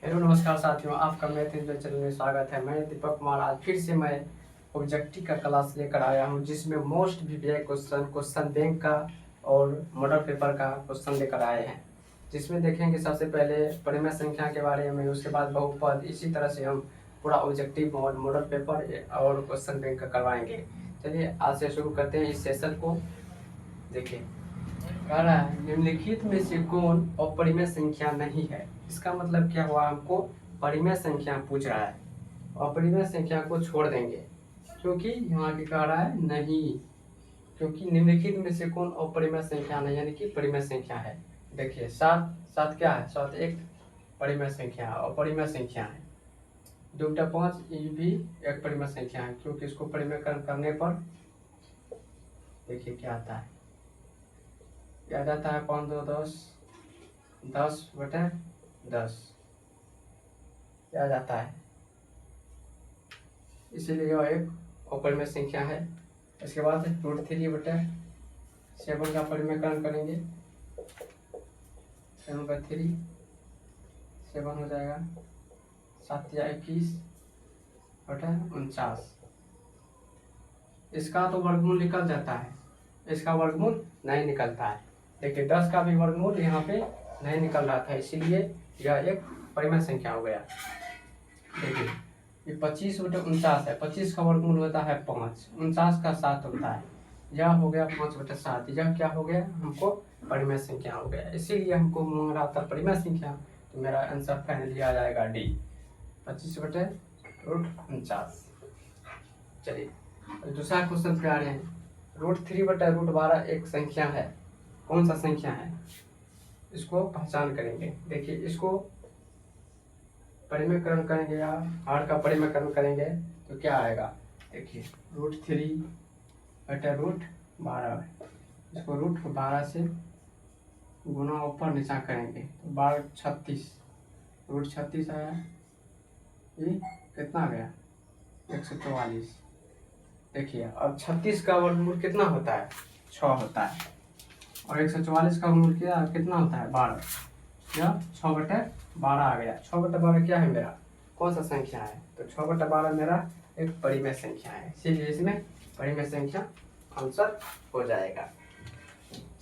Hello नमस्कार साथियों, आपका मैथ चैनल में स्वागत है। मैं दीपक कुमार आज फिर से मैं ऑब्जेक्टिव का क्लास लेकर आया हूं, जिसमें मोस्ट वीवीआई क्वेश्चन बैंक का और मॉडल पेपर का क्वेश्चन लेकर आए हैं। जिसमें देखेंगे सबसे पहले परिमेय संख्या के बारे में, उसके बाद बहुपद, इसी तरह से हम पूरा ऑब्जेक्टिव मॉडल पेपर और क्वेश्चन बैंक का करवाएंगे। चलिए आज से शुरू करते हैं इस सेशन को। देखिए कह रहा है निम्नलिखित में से कौन अपरिमेय संख्या नहीं है। इसका मतलब क्या हुआ, हमको परिमेय संख्या पूछ रहा है। अपरिमेय संख्या को छोड़ देंगे क्योंकि यहाँ की कह रहा है नहीं, क्योंकि निम्नलिखित में से कौन अपरिमेय संख्या नहीं यानी कि परिमेय संख्या है। देखिए सात सात क्या है, सात एक परिमेय संख्या अपरिमेय संख्या है। 2 5 ये भी एक परिमेय संख्या है, क्योंकि इसको परिमेयकरण करने पर देखिए क्या आता है, क्या जाता है 5 2 10 10/10 क्या जाता है, इसीलिए यह एक अपरिमेय संख्या है। इसके बाद √3/7 का परिमेयकरण करेंगे, 7/3 7 हो जाएगा, 7 या 21/49। इसका तो वर्गमूल निकल जाता है, इसका वर्गमूल नहीं निकलता है। देखिए 10 का भी वर्गमूल यहाँ पे नहीं निकल रहा था, इसीलिए यह एक परिमेय संख्या हो गया। देखिए ये 25/49 है, 25 का वर्गमूल होता है 5, 49 का 7 होता है, यह हो गया 5/7। यह क्या हो गया, हमको परिमेय संख्या हो गया, इसीलिए हमको मांग रहा था परिमेय संख्या। तो मेरा आंसर फाइनली आ जाएगा डी, 25/√49। चलिए दूसरा क्वेश्चन पे आ रहे हैं। √3/√12 एक संख्या है, कौन सा संख्या है, इसको पहचान करेंगे। देखिए इसको परिमेयकरण करेंगे या हार का परिमेयकरण करेंगे तो क्या आएगा। देखिए √3/√12, इसको √12 से गुना ऊपर नीचा करेंगे तो 12 36, √36 आया, ये कितना गया 144। देखिए अब 36 का वर्गमूल कितना होता है, 6 होता है, और 144 का वर्गमूल कितना होता है 12, यह 6/12 आ गया। 6/12 क्या है मेरा, कौन सा संख्या है, तो 6/12 मेरा एक परिमेय संख्या है, इसीलिए इसमें परिमेय संख्या आंसर हो जाएगा।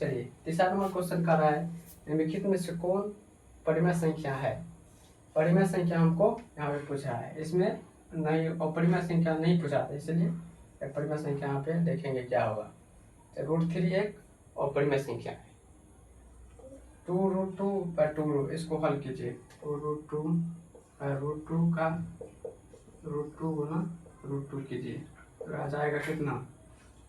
चलिए तीसरा नंबर क्वेश्चन कर रहा है निम्नलिखित में से कौन परिमेय संख्या है। परिमेय संख्या हमको यहाँ पे पूछा है, इसमें नहीं अपरिमेय संख्या नहीं पूछा था, इसलिए परिमेय संख्या यहाँ पे देखेंगे क्या होगा। √3 एक अपरिमेय संख्या है। 2√2/2, इसको हल कीजिए, 2√2 का √2 गुना √2 कीजिए तो आ जाएगा कितना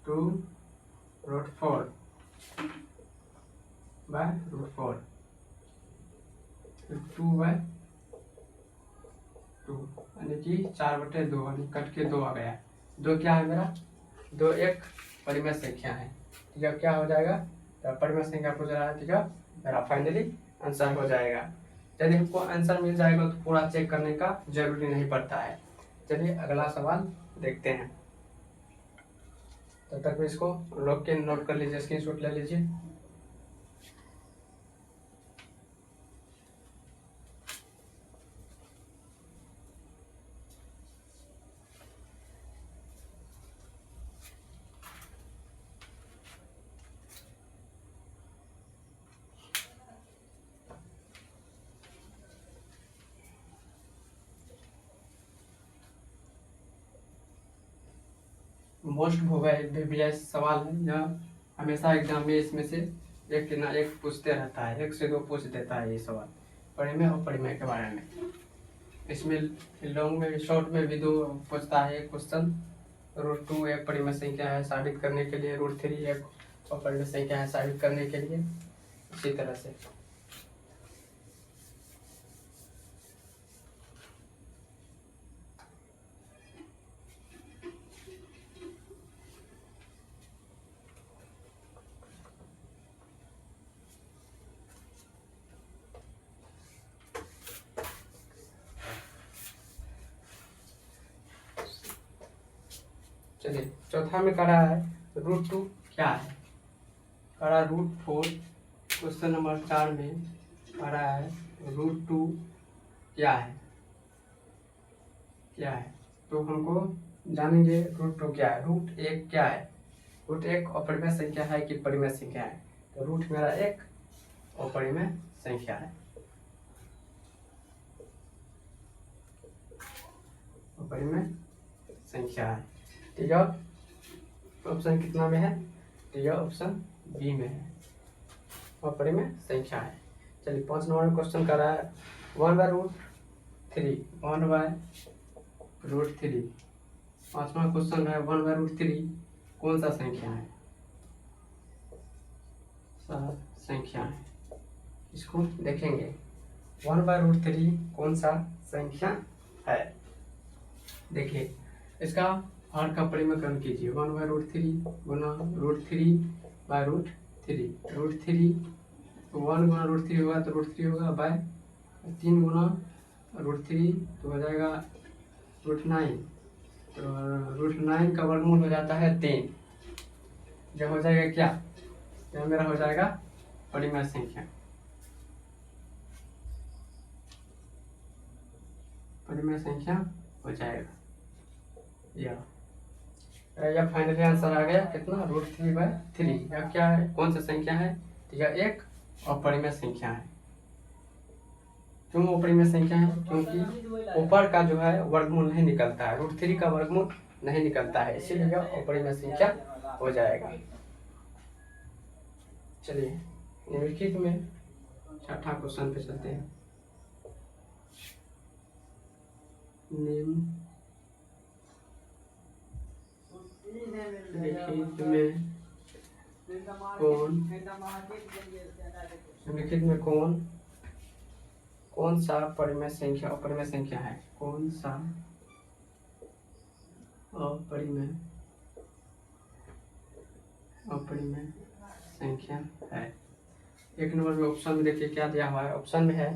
2√4/√4, 2/2 यानी कि 4/2 यानी कट के 2 आ गया। 2 क्या है मेरा, 2 एक परिमेय संख्या है, ठीक है। क्या हो जाएगा, तो परिमेय संख्या पूछ रहा है, ठीक है, मेरा फाइनली आंसर हो जाएगा। यदि हमको आंसर मिल जाएगा तो पूरा चेक करने का जरूरी नहीं पड़ता है। चलिए अगला सवाल देखते हैं, तब तक भी इसको रोक के नोट कर लीजिए, स्क्रीनशॉट ले लीजिए। मोस्ट वीवीआई सवाल है, यह हमेशा एग्जाम में इसमें से एक ना एक पूछते रहता है, 1 से 2 पूछ देता है ये सवाल परिमेय और परिमेय के बारे में। इसमें लॉन्ग में शॉर्ट में भी 2 पूछता है एक क्वेश्चन। √2 एक परिमेय संख्या है साबित करने के लिए, √3 एक परिमेय संख्या है साबित करने के लिए, इसी तरह से। चलिए चौथा में करा है √2 क्या है, करा √4। क्वेश्चन नंबर 4 में करा है √2 क्या है, क्या है, तो हमको जानेंगे रूट 2 क्या है। रूट 1 क्या है, रूट 1 अपरिमेय संख्या है कि परिमेय संख्या है, तो रूट मेरा 1 अपरिमेय संख्या है, अपरिमेय संख्या है। ठीक है, ऑप्शन कितना में है, तो यह ऑप्शन बी में है, अपरिमेय संख्या है। चलिए 5 नंबर क्वेश्चन कर रहा है 1/√3, 1/√3। 5वां क्वेश्चन है 1/√3 कौन सा संख्या है, संख्या है, इसको देखेंगे 1/√3 कौन सा संख्या है। देखिए इसका हर का परिमेयकरण कीजिए, 1/√3 गुना √3/√3, √3 तो 1 गुना √3 होगा तो √3 होगा बाय 3 गुना √3 तो हो जाएगा √9, तो √9 का वर्गमूल हो जाता है 3, जो हो जाएगा क्या, यह मेरा हो जाएगा परिमेय संख्या, परिमेय संख्या हो जाएगा। यह फाइनली आंसर आ गया कितना, √3/3। यह क्या है, कौन सा संख्या है, तो यह एक अपरिमेय संख्या है। क्यों अपरिमेय संख्या है, क्योंकि ऊपर का जो है वर्गमूल नहीं निकलता है, √3 का वर्गमूल नहीं निकलता है, इसीलिए यह अपरिमेय संख्या हो जाएगा। चलिए निम्नलिखित में छठा क्वेश्चन पे चलते हैं। निम्नलिखित में कौन सा परिमेय संख्या अपरिमेय संख्या है, कौन सा अपरिमेय संख्या है। 1 नंबर में ऑप्शन में देखिए क्या दिया हुआ है, ऑप्शन में है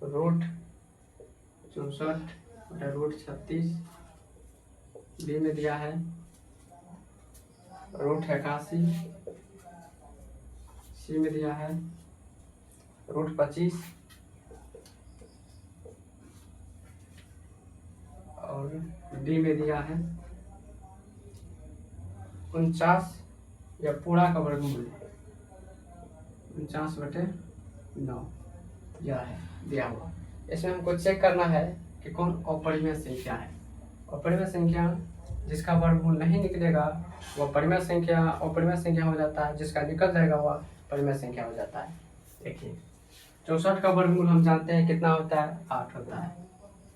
√64/√36, बी में दिया है √81, सी में दिया है √25 और डी में दिया है 49 या पूरा का वर्गमूल 49/9 यह है दिया हुआ। इसमें हमको चेक करना है कि कौन अपरिमेय संख्या है। अपरिमेय संख्या जिसका वर्गमूल नहीं निकलेगा वह परिमेय संख्या अपरिमेय संख्या हो जाता है, जिसका निकल जाएगा वह परिमेय संख्या हो जाता है। देखिए 64 का वर्गमूल हम जानते हैं कितना होता है, 8 होता है।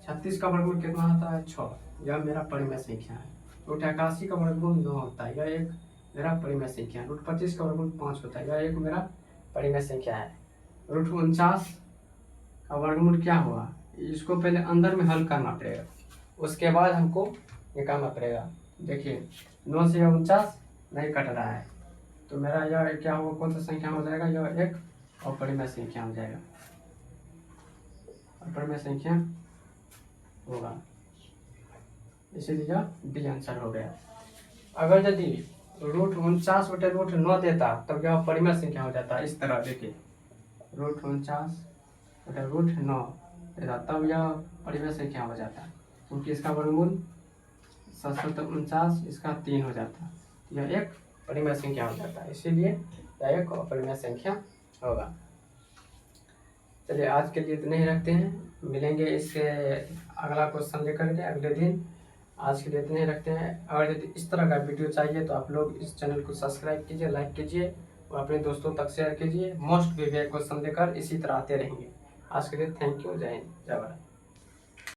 36 का वर्गमूल कितना होता है, 6, यह मेरा परिमेय संख्या है। √81 का वर्गमूल 9 होता है, यह एक मेरा परिमेय संख्या है। √25 का वर्गमूल 5 होता है, यह एक मेरा परिमेय संख्या है। √49 का वर्गमूल क्या हुआ, इसको पहले अंदर में हल करना पड़ेगा, उसके बाद हमको निकालना पड़ेगा। देखिए 9 से 49 नहीं कट रहा है, तो मेरा यह क्या होगा, कौन सा संख्या हो जाएगा, यह एक अपरिमेय संख्या हो जाएगा, अपरिमेय संख्या होगा, इसीलिए डी आंसर हो गया। अगर यदि √49/√9 देता तब यह परिमेय संख्या हो जाता, इस तरह देखिए √49/√9 देता तब यह परिमेय संख्या हो जाता, क्योंकि इसका वर्गमूल 749, इसका 3 हो जाता, यह एक परिमेय संख्या हो जाता है, इसीलिए यह एक अपरिमेय संख्या होगा। चलिए आज के लिए इतने ही रखते हैं, मिलेंगे इससे अगला क्वेश्चन लेकर के अगले दिन। आज के लिए इतने ही रखते हैं। अगर यदि इस तरह का वीडियो चाहिए तो आप लोग इस चैनल को सब्सक्राइब कीजिए, लाइक कीजिए और अपने दोस्तों तक शेयर कीजिए। मोस्ट वीडियो क्वेश्चन लेकर इसी तरह आते रहेंगे। आज के लिए थैंक यू, जय हिंद, जय भारत।